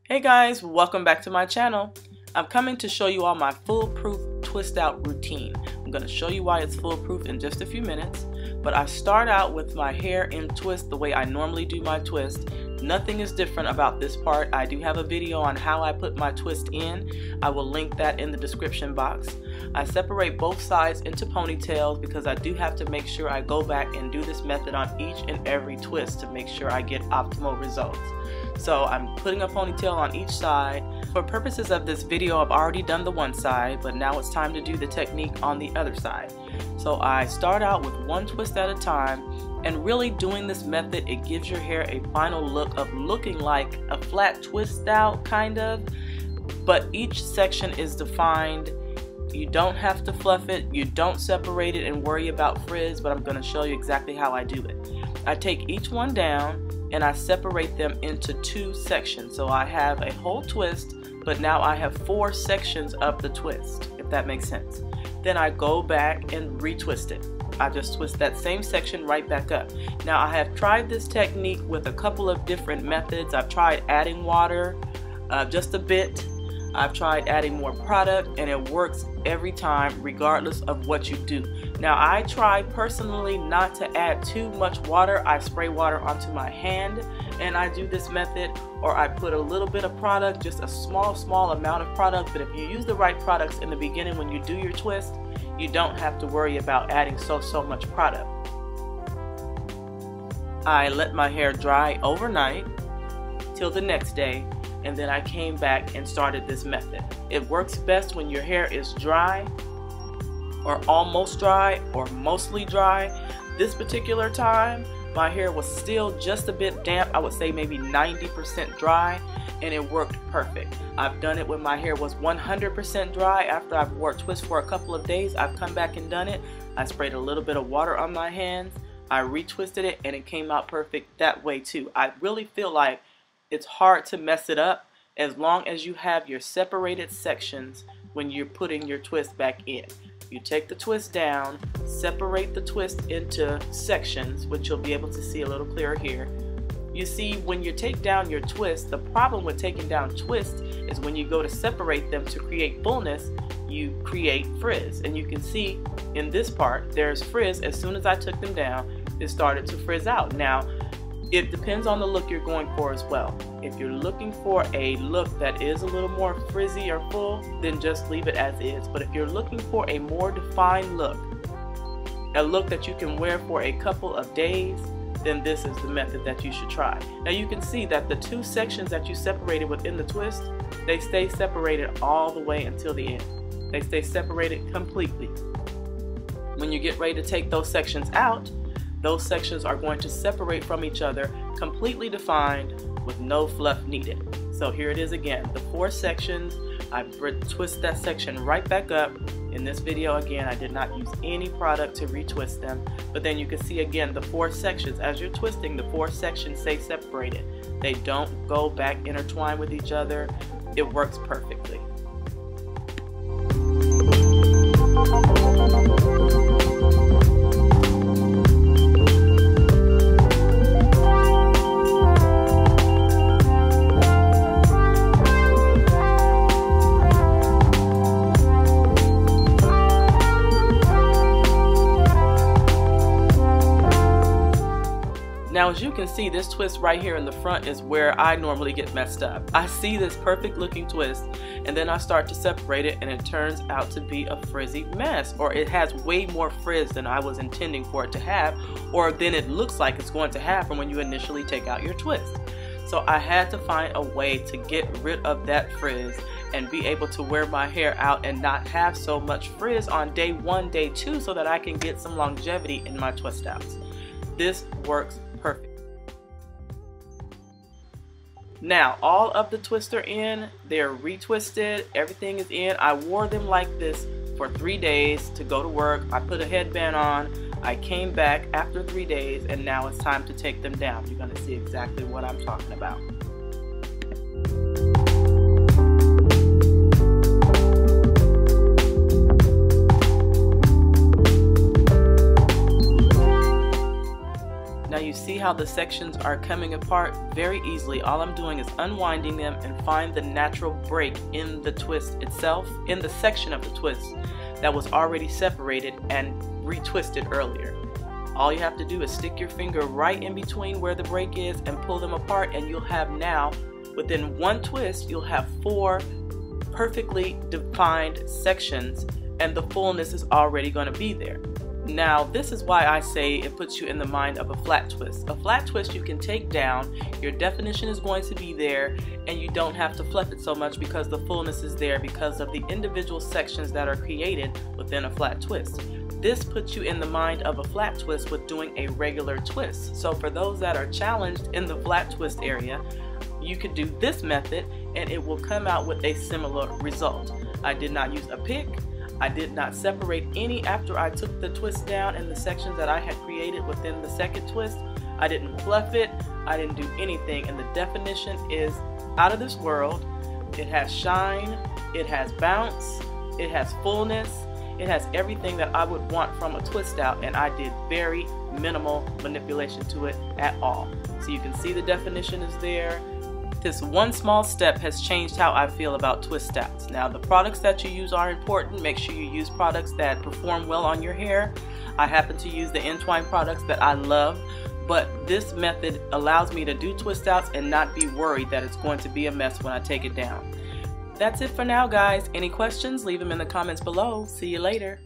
Hey guys, welcome back to my channel. I'm coming to show you all my foolproof twist out routine. I'm going to show you why it's foolproof in just a few minutes, but I start out with my hair in twist the way I normally do my twist. Nothing is different about this part. I do have a video on how I put my twist in. I will link that in the description box. I separate both sides into ponytails because I do have to make sure I go back and do this method on each and every twist to make sure I get optimal results. So I'm putting a ponytail on each side. For purposes of this video, I've already done the one side, but now it's time to do the technique on the other side. So I start out with one twist at a time, and really doing this method, it gives your hair a final look of looking like a flat twist out kind of, but each section is defined. You don't have to fluff it, you don't separate it and worry about frizz, but I'm going to show you exactly how I do it. I take each one down and I separate them into two sections. So I have a whole twist, but now I have four sections of the twist, if that makes sense. Then I go back and retwist it. I just twist that same section right back up. Now I have tried this technique with a couple of different methods. I've tried adding water, just a bit. I've tried adding more product, and it works every time regardless of what you do. Now I try personally not to add too much water. I spray water onto my hand and I do this method, or I put a little bit of product, just a small amount of product. But if you use the right products in the beginning when you do your twist, you don't have to worry about adding so much product. I let my hair dry overnight till the next day, and then I came back and started this method. It works best when your hair is dry or almost dry or mostly dry. This particular time my hair was still just a bit damp. I would say maybe 90% dry, and it worked perfect. I've done it when my hair was 100% dry. After I've wore twist for a couple of days, I've come back and done it. I sprayed a little bit of water on my hands, I retwisted it, and it came out perfect that way too. I really feel like it's hard to mess it up as long as you have your separated sections when you're putting your twist back in. You take the twist down, separate the twist into sections, which you'll be able to see a little clearer here. You see, when you take down your twist, the problem with taking down twist is when you go to separate them to create fullness, you create frizz. And you can see in this part, there's frizz. As soon as I took them down, it started to frizz out. Now, it depends on the look you're going for as well. If you're looking for a look that is a little more frizzy or full, then just leave it as is. But if you're looking for a more defined look, a look that you can wear for a couple of days, then this is the method that you should try. Now you can see that the two sections that you separated within the twist, they stay separated all the way until the end. They stay separated completely. When you get ready to take those sections out, those sections are going to separate from each other, completely defined with no fluff needed. So here it is again, the four sections. I twist that section right back up. In this video again, I did not use any product to retwist them, but then you can see again the four sections. As you're twisting, the four sections stay separated. They don't go back intertwined with each other. It works perfectly. Now as you can see, this twist right here in the front is where I normally get messed up. I see this perfect looking twist and then I start to separate it and it turns out to be a frizzy mess, or it has way more frizz than I was intending for it to have, or than it looks like it's going to have from when you initially take out your twist. So I had to find a way to get rid of that frizz and be able to wear my hair out and not have so much frizz on day one, day two, so that I can get some longevity in my twist outs. This works perfect. Now all of the twists are in, they're retwisted, everything is in. I wore them like this for 3 days to go to work. I put a headband on, I came back after 3 days, and now it's time to take them down. You're going to see exactly what I'm talking about. Now you see how how the sections are coming apart? Very easily. All I'm doing is unwinding them and find the natural break in the twist itself, in the section of the twist that was already separated and retwisted earlier. All you have to do is stick your finger right in between where the break is and pull them apart, and you'll have now, within one twist, you'll have 4 perfectly defined sections, and the fullness is already going to be there. Now, this is why I say it puts you in the mind of a flat twist. A flat twist you can take down, your definition is going to be there, and you don't have to fluff it so much because the fullness is there because of the individual sections that are created within a flat twist. This puts you in the mind of a flat twist with doing a regular twist. So for those that are challenged in the flat twist area, you could do this method and it will come out with a similar result. I did not use a pick. I did not separate any after I took the twist down in the sections that I had created within the second twist. I didn't fluff it. I didn't do anything, and the definition is out of this world. It has shine, it has bounce, it has fullness, it has everything that I would want from a twist out, and I did very minimal manipulation to it at all. So you can see the definition is there. This one small step has changed how I feel about twist outs. Now, the products that you use are important. Make sure you use products that perform well on your hair. I happen to use the Entwine products that I love, but this method allows me to do twist outs and not be worried that it's going to be a mess when I take it down. That's it for now, guys. Any questions? Leave them in the comments below. See you later.